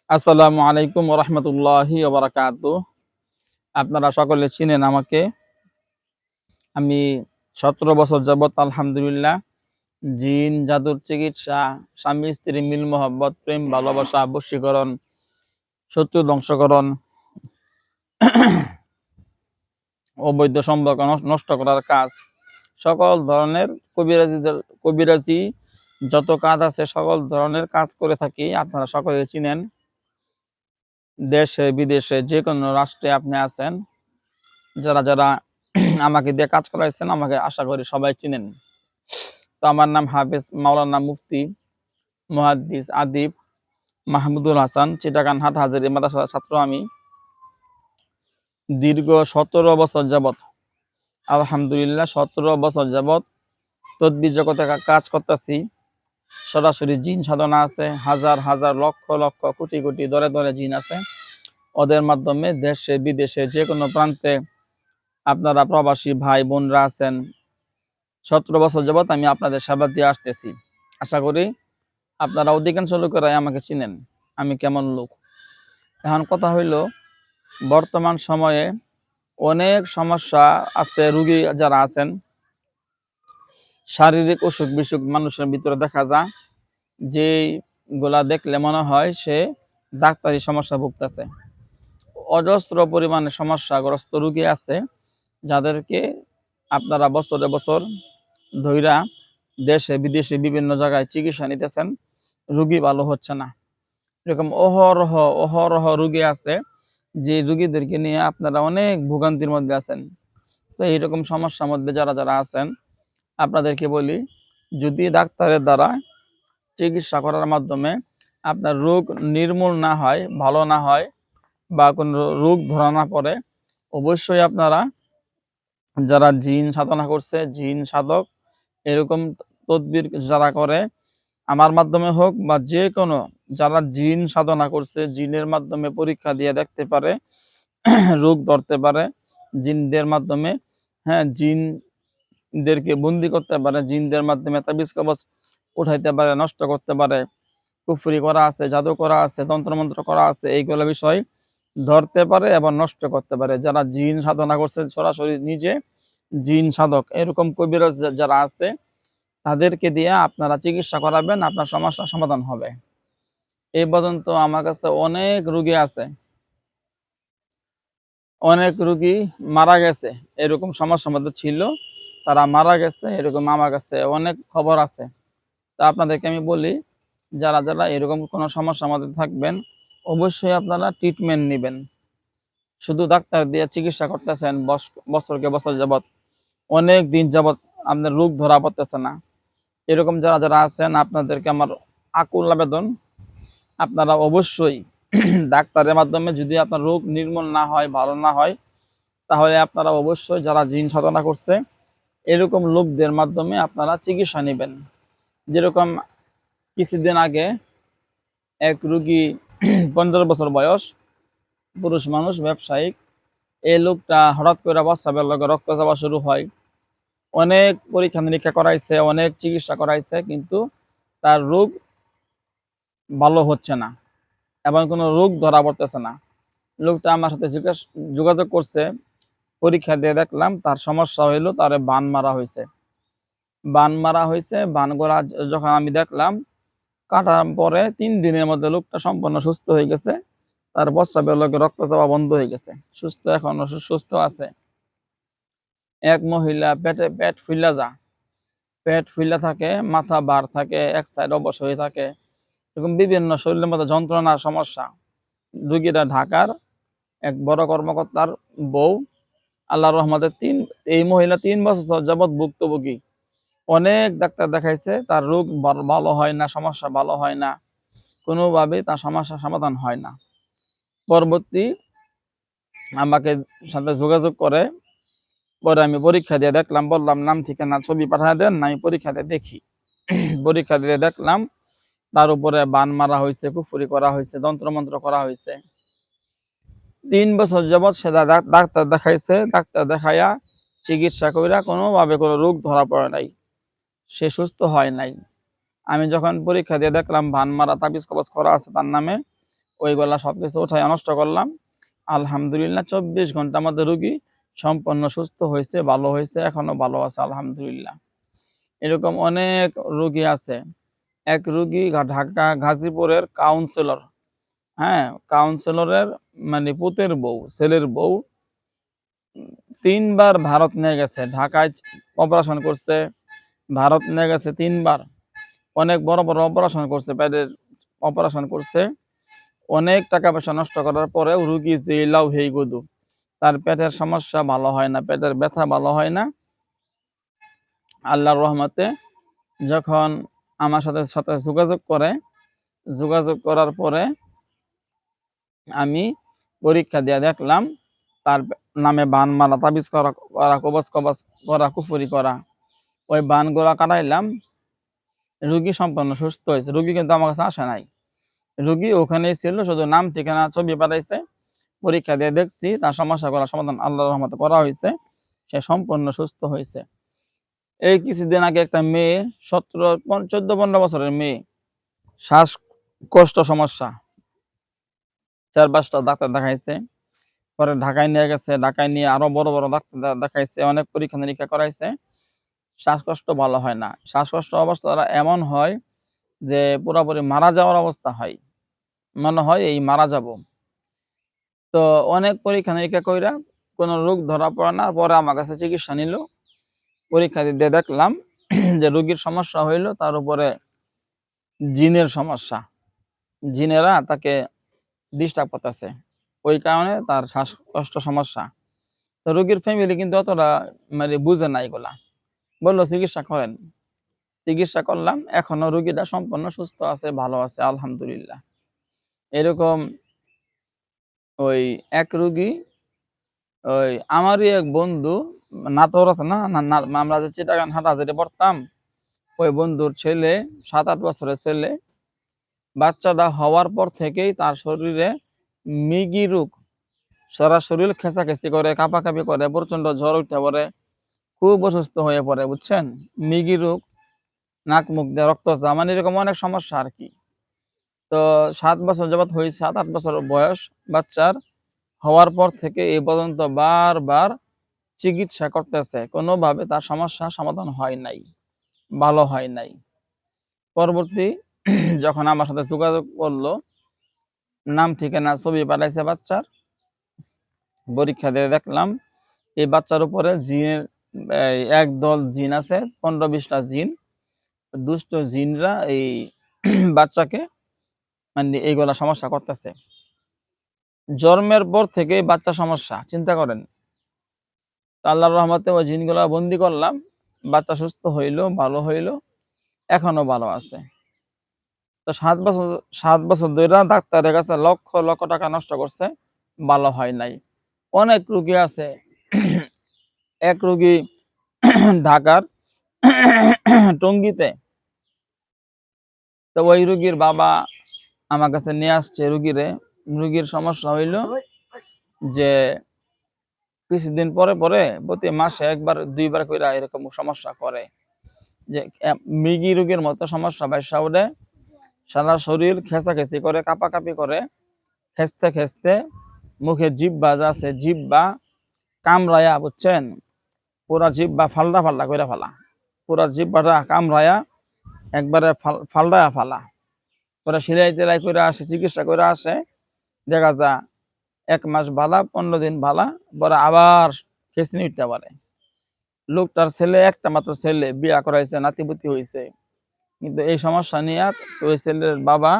আসসালামু আলাইকুম ওয়া রাহমাতুল্লাহি ওয়া বারাকাতুহু। আপনারা সকলে চিনেন আমাকে। আমি ১৭ বছর যাবৎ আলহামদুলিল্লাহ জিন, জাদুর চিকিৎসা, স্বামী-স্ত্রী মিল মহব্বত, প্রেম, ভালোবাসা, বশীকরণ, শত্রু ধ্বংসকরণ, অবৈধ সম্পর্ক নষ্ট করার কাজ, সকল ধরনের কবিরাজি যত কাজ আছে সকল ধরনের কাজ করে থাকি। আপনারা সকলে চিনেন। দেশে বিদেশে যেকোনো রাষ্ট্রে আপনি আছেন, যারা আমাকে দিয়ে কাজ করাইছেন আমাকে আশা করি সবাই চিনেন। তো আমার নাম হাফেজ মাওলানা মুফতি মুহাদ্দিস আদিব মাহমুদুল হাসান, চিটাগাং হাটহাজারী মাদ্রাসার ছাত্র আমি। দীর্ঘ ১৭ বছর যাবৎ আলহামদুলিল্লাহ ১৭ বছর যাবৎ তদবির জগতে কাজ করতেছি। সরাসরি জিন সাধনা আছে, হাজার হাজার লক্ষ লক্ষ কোটি কোটি দরে দরে জিন আছে। ওদের মাধ্যমে দেশে বিদেশে যে কোনো প্রান্তে আপনারা প্রবাসী ভাই বোনরা আছেন, ১৭ বছর যাবৎ আমি আপনাদের সেবা দিয়ে আসতেছি। আশা করি আপনারা অধিকাংশ লোকেরাই আমাকে চিনেন, আমি কেমন লোক। এখন কথা হইল, বর্তমান সময়ে অনেক সমস্যা আছে। রোগী যারা আছেন, শারীরিক অসুখ বিসুখ মানুষের ভিতরে দেখা যায়, যেগুলা দেখলে মনে হয় সে ডাক্তারি সমস্যা ভুগতেছে। অজস্র পরিমাণে সমস্যাগ্রস্ত রোগী আছে, যাদেরকে আপনারা বছরে বছর ধইরা দেশে বিদেশে বিভিন্ন জায়গায় চিকিৎসা নিতেছেন, রোগী ভালো হচ্ছে না। এরকম অহরহ অহরহ রোগী আছে, যে রোগীদেরকে নিয়ে আপনারা অনেক ভোগান্তির মধ্যে আছেন। তো এইরকম সমস্যার মধ্যে যারা আছেন, আপনাদেরকে বলি, যদি ডাক্তারের দ্বারা চিকিৎসা করার মাধ্যমে আপনার রোগ নির্মূল না হয়, ভালো না হয়, বা কোনো রোগ ধরা না পড়ে, অবশ্যই আপনারা যারা জিন সাধনা করছে, জিন সাধক, এরকম তদবির যারা করে, আমার মাধ্যমে হোক বা যে কোনো যারা জিন সাধনা করছে, জিনের মাধ্যমে পরীক্ষা দিয়ে দেখতে পারে, রোগ ধরতে পারে, জিনদের মাধ্যমে, হ্যাঁ, জিনদেরকে বন্দি করতে পারে, জিনদের মাধ্যমে তাবিজ কবজ উঠাইতে পারে, নষ্ট করতে পারে, কুফরি করা আছে, জাদু করা আছে, তন্ত্রমন্ত্র করা আছে, এইগুলো বিষয় ধরতে পারে এবং নষ্ট করতে পারে। যারা জিন সাধনা করছে, সরাসরি নিজে জিন সাধক, এরকম কবিরাজ যারা আছে, তাদেরকে দিয়ে আপনারা চিকিৎসা করাবেন, আপনার সমস্যার সমাধান হবে। এই পর্যন্ত আমার কাছে অনেক রোগী আছে, অনেক রোগী মারা গেছে, এরকম সমস্যার মধ্যে ছিল, তারা মারা গেছে, এরকম আমার কাছে অনেক খবর আছে। তা আপনাদেরকে আমি বলি, যারা এরকম কোনো সমস্যার মধ্যে থাকবেন, অবশ্যই আপনারা ট্রিটমেন্ট নেবেন। শুধু ডাক্তার দিয়ে চিকিৎসা করতেছেন বছরকে বছর যাবৎ, অনেক দিন যাবৎ আপনার রোগ ধরা পড়তেছে না, এরকম যারা আছেন, আপনাদেরকে আমার আকুল আবেদন, আপনারা অবশ্যই ডাক্তারের মাধ্যমে যদি আপনার রোগ নির্মূল না হয়, ভালো না হয়, তাহলে আপনারা অবশ্যই যারা জিন সাধনা করছে এরকম লোকদের মাধ্যমে আপনারা চিকিৎসা নেবেন। যেরকম কিছুদিন আগে এক রোগী ১৫ বছর বয়স, পুরুষ মানুষ, ব্যবসায়িক, এই লোকটা হঠাৎ করে প্রস্রাবের লগে রক্ত যাওয়া শুরু হয়। অনেক পরীক্ষা নিরীক্ষা করাইছে, অনেক চিকিৎসা করাইছে, কিন্তু তার রোগ ভালো হচ্ছে না এবং কোনো রোগ ধরা পড়তেছে না। লোকটা আমার সাথে যোগাযোগ করছে, পরীক্ষা দিয়ে দেখলাম তার সমস্যা হইলো, তারে বান মারা হয়েছে। বানগুলা যখন আমি দেখলাম, কাটার পরে ৩ দিনের মধ্যে লোকটা সম্পূর্ণ সুস্থ হয়ে গেছে। তার প্রস্রাবের লগে রক্ত যাওয়া বন্ধ হয়ে গেছে, সুস্থ, এখনো সুস্থ আছে। এক মহিলা পেট ফুইলা যায়, পেট ফুইলা থাকে, মাথা ভার থাকে, এক সাইড অবশ হয়ে থাকে, এরকম বিভিন্ন শরীরের মধ্যে যন্ত্রণার সমস্যা। রোগীরা ঢাকার এক বড় কর্মকর্তার বউ। আল্লাহর রহমতে এই মহিলা ৩ বছর যাবৎ ভুক্তভোগী। অনেক ডাক্তার দেখাইছে, তার রোগ ভালো হয় না, সমস্যা ভালো হয় না, কোনোভাবেই তার সমস্যার সমাধান হয় না। পরবর্তী আমাকে সাথে যোগাযোগ করে, পরে আমি পরীক্ষা দিয়ে দেখলাম, বললাম নাম ঠিকানা ছবি পাঠায় দেন, আমি পরীক্ষা দিয়ে দেখি। পরীক্ষা দিয়ে দেখলাম তার উপরে বান মারা হয়েছে, কুফরি করা হয়েছে, তন্ত্রমন্ত্র করা হয়েছে। ৩ বছর যাবৎ সে ডাক্তার দেখাইছে, ডাক্তার দেখাইয়া চিকিৎসা কইরা কোনোভাবে কোনো রোগ ধরা পড়ে নাই, সে সুস্থ হয় নাই। আমি যখন পরীক্ষা দিয়ে দেখলাম বান মারা তাবিজ কবজ করা আছে তার নামে, ওইগুলা সবকিছু উঠাই নষ্ট করলাম। আলহামদুলিল্লাহ 24 ঘন্টার মধ্যে রোগী সম্পূর্ণ সুস্থ হয়েছে, ভালো হয়েছে, এখনো ভালো আছে আলহামদুলিল্লাহ। এরকম অনেক রোগী আছে। এক রোগী ঢাকা গাজীপুরের কাউন্সিলর, হ্যাঁ, কাউন্সিলরের মানে পুতের বউ, ছেলের বউ 3 বার ভারত নিয়ে গেছে। ঢাকায় অপারেশন করছে, ভারত নিয়ে গেছে 3 বার। অনেক বড় বড় অপারেশন করছে, পেটের অপারেশন করছে। অনেক টাকা পয়সা নষ্ট করার পরেও রুগী যে লাউ হেই গদু, তার পেটের সমস্যা ভালো হয় না, পেটের ব্যথা ভালো হয় না। আল্লাহর রহমতে যখন আমার সাথে সাথে যোগাযোগ করার পরে আমি পরীক্ষা দিয়ে দেখলাম তার নামে বান মারা, তাবিজ করা, কবচ কবচ করা, কুফরি করা, ওই বানগুলা কাটাইলাম। রুগী সম্পূর্ণ সুস্থ হয়েছে। রুগী কিন্তু আমার কাছে আসে নাই, রুগী ওখানেই ছিল, শুধু নাম ঠিকানা ছবি পাঠাইছে। পরীক্ষা দিয়ে দেখছি তার সমস্যাগুলো সমাধান আল্লাহর রহমতে করা হয়েছে, সে সম্পূর্ণ সুস্থ হয়েছে। এই কিছুদিন আগে একটা মেয়ে 14 বছরের মেয়ে, শ্বাসকষ্ট সমস্যা, 4-5টা ডাক্তার দেখাইছে, পরে ঢাকায় নিয়ে গেছে, ঢাকায় নিয়ে আরো বড় বড় ডাক্তার দেখাইছে, অনেক পরীক্ষা নিরীক্ষা করাইছে, শ্বাসকষ্ট ভালো হয় না। শ্বাসকষ্ট অবস্থা এমন হয় যে পুরোপুরি মারা যাওয়ার অবস্থা হয়, মনে হয় এই মারা যাব। তো অনেক পরীক্ষা নিরীক্ষা কইরা কোন রোগ ধরা পড়ে না, পরে আমার কাছে চিকিৎসা নিল। পরীক্ষা দিয়ে দেখলাম যে রোগীর সমস্যা হইল তার উপরে জিনের সমস্যা, জিনেরা তাকে ডিস্টার্ব করতেছে, ওই কারণে তার শ্বাসকষ্ট সমস্যা। তো রোগীর ফ্যামিলি কিন্তু অতটা মানে বুঝে না এগুলা, বললো চিকিৎসা করেন। চিকিৎসা করলাম, এখনো রোগীটা সম্পূর্ণ সুস্থ আছে, ভালো আছে আলহামদুলিল্লাহ। এরকম ওই এক রোগী, ওই আমারই এক বন্ধু, নাটোর আছে না, আমরা যে চিটাগাং হাটাজারি পড়তাম, ওই বন্ধুর ছেলে, 7-8 বছরের ছেলে, বাচ্চাটা হওয়ার পর থেকেই তার শরীরে মৃগী রোগ, সারা শরীর খেঁচাখেঁচি করে, কাঁপাকাঁপি করে, প্রচন্ড জ্বর উঠতে পারে, খুব অসুস্থ হয়ে পড়ে, বুঝছেন? মৃগী রোগ, নাক মুখ দিয়ে রক্তচা, মানে এরকম অনেক সমস্যা আর কি। তো 7 বছর যাবৎ হয়েছে, 7-8 বছর বয়স বাচ্চার, হওয়ার পর থেকে এই পর্যন্ত বারবার চিকিৎসা করতেছে, কোনোভাবে তার সমস্যা সমাধান হয় নাই, ভালো হয় নাই। পরবর্তী যখন আমার সাথে যোগাযোগ করলো, নাম ঠিকানা ছবি পাঠাইছে বাচ্চার, পরীক্ষা দিয়ে দেখলাম এই বাচ্চার উপরে জিনের একদল জিন আছে, 15-20টা জিন, দুষ্ট জিনরা এই বাচ্চাকে মানে এইগুলা সমস্যা করতেছে। জন্মের পর থেকে বাচ্চা সমস্যা, চিন্তা করেন। আল্লাহর রহমতে ওই জিনগুলা বন্দি করলাম, বাচ্চা সুস্থ হইল, ভালো হইল, এখনো ভালো আছে। তো 7 বছর ধরে ডাক্তারের কাছে লক্ষ লক্ষ টাকা নষ্ট করছে, ভালো হয় নাই। অনেক রোগী আছে। এক রোগী ঢাকার টঙ্গীতে, তো ওই রোগীর বাবা আমার কাছে নিয়ে আসছে রোগীর সমস্যা হইল যে কিছুদিন পরে পরে প্রতি মাসে 1-2 বার করে এরকম সমস্যা করে, যে মৃগী রোগের মতো সমস্যা বাইসা ওঠে, সারা শরীর খেঁচাখেঁচি করে, কাঁপাকাঁপি করে, খেঁচতে খেঁচতে মুখে জিহ্বা যা আছে, জিহ্বা কামড়ায়া, বুঝছেন, পুরা জিহ্বা ফালদা ফালদা করে ফেলা, পুরা জিহ্বাটা কামড়ায়া একবারে ফালদায়া ফালা। পরে সিলাই টিলাই করে আসে, চিকিৎসা করে আসে, দেখা যা 1 মাস ভালা, 15 দিন ভালা, পরে আবার খেঁচনি উঠতে পারে। লোকটার ছেলে, একটা মাত্র ছেলে, বিয়া করাইছে, নাতিপুতি হয়েছে, কিন্তু এই সমস্যা নিয়ে ওই ছেলের বাবা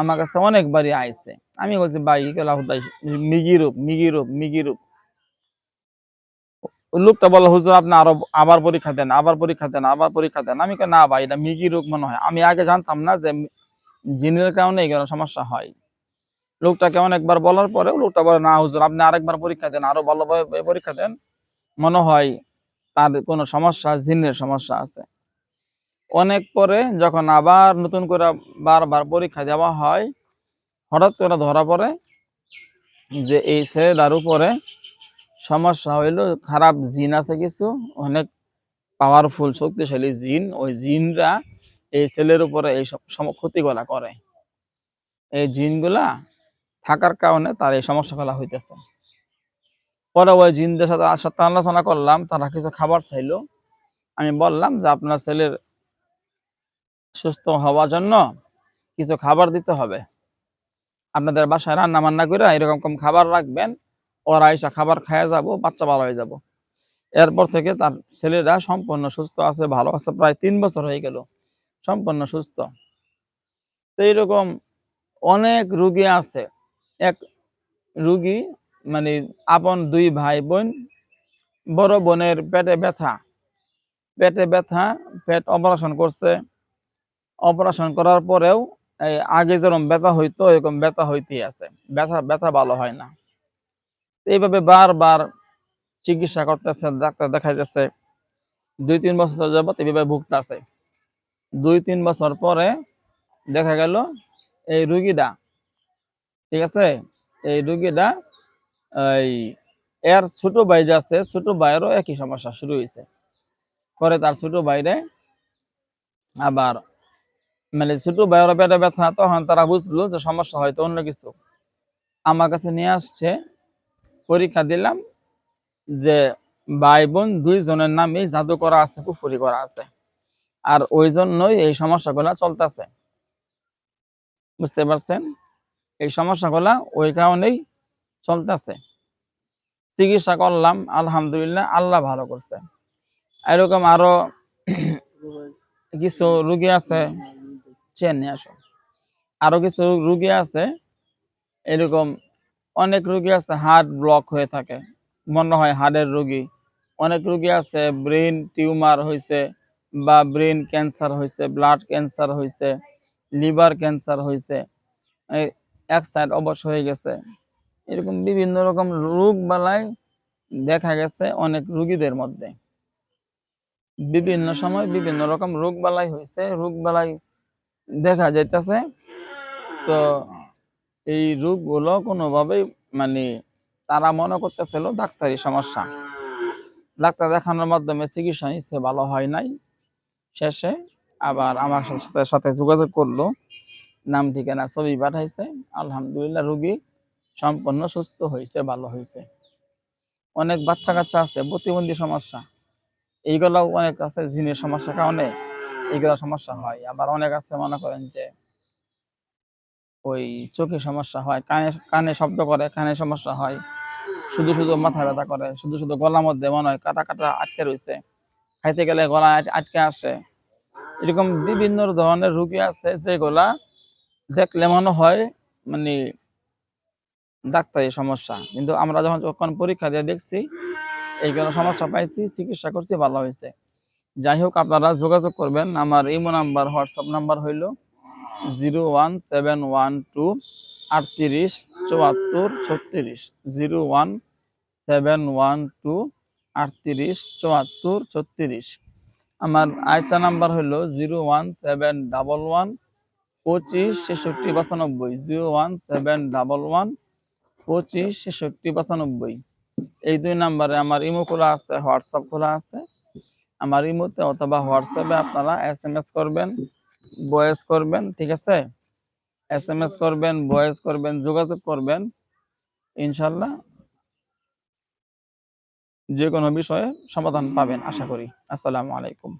আমার কাছে অনেকবারই আইছে। আমি বলছি ভাই এগুলা মিগি রূপ। লোকটা বলে হুজুর আপনি আবার পরীক্ষা দেন, আবার পরীক্ষা দেন, আবার পরীক্ষা দেন। আমি না ভাই, এটা মিগি রোগ মনে হয়, আমি আগে জানতাম না যে জিনের কারণে এগুলো সমস্যা হয়। লোকটাকে অনেকবার বলার পরেও লোকটা বলে না হুজুর আপনি আরেকবার পরীক্ষা দেন, আরো ভালোভাবে পরীক্ষা দেন, মনে হয় তার কোনো সমস্যা, জিনের সমস্যা আছে। অনেক পরে যখন আবার নতুন করে বারবার পরীক্ষা দেওয়া হয়, হঠাৎ করে ধরা পড়ে যে এই ছেলেটার উপরে সমস্যা হইলো, খারাপ জিন আছে কিছু, অনেক পাওয়ারফুল শক্তিশালী জিন, ওই জিনরা এই ছেলের উপরে এই সব ক্ষতিগুলা করে। এই জিনগুলা থাকার কারণে তার এই সমস্যাগুলো হইতেছে। পরে ওই জিনদের সাথে আলোচনা করলাম, তারা কিছু খাবার চাইলো। আমি বললাম যে আপনার ছেলের সুস্থ হওয়ার জন্য কিছু খাবার দিতে হবে, আপনাদের বাসায় রান্না বান্না করে এরকম কম খাবার রাখবেন, ওরা এসে খাবার খাইয়া যাব, বাচ্চা ভালো হয়ে যাব। এরপর থেকে তার ছেলেরা সম্পূর্ণ সুস্থ আছে, ভালো আছে, প্রায় 3 বছর হয়ে গেল সম্পূর্ণ সুস্থ। তো এইরকম অনেক রুগী আছে। এক রুগী মানে আপন 2 ভাই বোন, বড় বোনের পেটে ব্যথা, পেট অপারেশন করছে। অপারেশন করার পরেও এই আগে যেরকম ব্যথা হইতো এরকম ব্যথা হইতেই আছে, ব্যথা ভালো হয় না। এইভাবে বারবার চিকিৎসা করতেছে, ডাক্তার দেখাইতেছে, 2-3 বছর যাবত এইভাবে ভুগতেছে। 2-3 বছর পরে দেখা গেল এই রুগীটা, ঠিক আছে, এই রুগীটা এই এর ছোট ভাই যে আছে, ছোট ভাইয়েরও একই সমস্যা শুরু হয়েছে। পরে তার ছোট ভাইরে আবার মানে ছোট ভাইয়ের পেটে ব্যথা, তখন তারা বুঝলো যে সমস্যা হয়তো অন্য কিছু। আমার কাছে নিয়ে আসছে, পরীক্ষা দিলাম যে ভাই বোন 2 জনের নামে জাদু করা আছে, কুফরি করা আছে, আর ওই জন্যই এই সমস্যাগুলা চলতেছে। বুঝতে পারছেন? এই সমস্যাগুলা ওই কারণেই চলতেছে। চিকিৎসা করলাম, আলহামদুলিল্লাহ আল্লাহ ভালো করছে। এরকম আরো কিছু রুগী আছে, চেন নিয়ে আসো। আরো কিছু রুগী আছে, এরকম অনেক রুগী আছে হার্ট ব্লক হয়ে থাকে, মনে হয় হার্টের রুগী। অনেক রুগী আছে ব্রেন টিউমার হয়েছে, বা ব্রেন ক্যান্সার হয়েছে, ব্লাড ক্যান্সার হয়েছে, লিভার ক্যান্সার হয়েছে, এক সাইড অবশ হয়ে গেছে। এরকম বিভিন্ন রকম রোগ বালাই দেখা গেছে অনেক রুগীদের মধ্যে। বিভিন্ন সময় বিভিন্ন রকম রোগ বালাই হয়েছে, রোগ বালাই দেখা যাইতেছে। তো এই রোগগুলো কোনোভাবেই মানে তারা মনে করতেছিল ডাক্তারি সমস্যা। ডাক্তার দেখানোর মাধ্যমে চিকিৎসা নিচ্ছে, ভালো হয় নাই। শেষে আবার আমার সাথে যোগাযোগ করলো, নাম ঠিকানা ছবি পাঠাইছে। আলহামদুলিল্লাহ রোগী সম্পূর্ণ সুস্থ হয়েছে, ভালো হয়েছে। অনেক বাচ্চা কাচ্চা আছে প্রতিবন্ধী সমস্যা, এইগুলাও অনেক আছে জিনের সমস্যার কারণে এইগুলা সমস্যা হয়। আবার অনেক আছে মনে করেন যে ওই চোখে সমস্যা হয়, কানে শব্দ করে, কানে সমস্যা হয়, শুধু শুধু মাথা ব্যথা করে, শুধু শুধু গলার মধ্যে মনে হয় কাটা কাটা আটকে রয়েছে, খাইতে গেলে গলা আটকে আসে। এরকম বিভিন্ন ধরনের রোগী আছে যেগুলা দেখলে মনে হয় মানে ডাক্তারি সমস্যা, কিন্তু আমরা যখন পরীক্ষা দিয়ে দেখছি এইগুলো সমস্যা পাইছি, চিকিৎসা করছি, ভালো হয়েছে। যাই হোক, আপনারা যোগাযোগ করবেন। আমার ইমো নাম্বার, হোয়াটসঅ্যাপ নাম্বার হইল 01712 38 74 36, 01712 38 74 36। আমার আরেকটা নাম্বার হইল 01711 25 66 01711 25 66 95। এই 2 নাম্বারে আমার ইমো খোলা আছে, হোয়াটসঅ্যাপ খোলা আছে। আমার ইমোতে অথবা হোয়াটসঅ্যাপে আপনারা SMS করবেন, ভয়েস করবেন, ঠিক আছে? SMS করবেন, ভয়েস করবেন, যোগাযোগ করবেন। ইনশাআল্লাহ যেকোনো বিষয়ে সমাধান পাবেন আশা করি। আসসালামু আলাইকুম।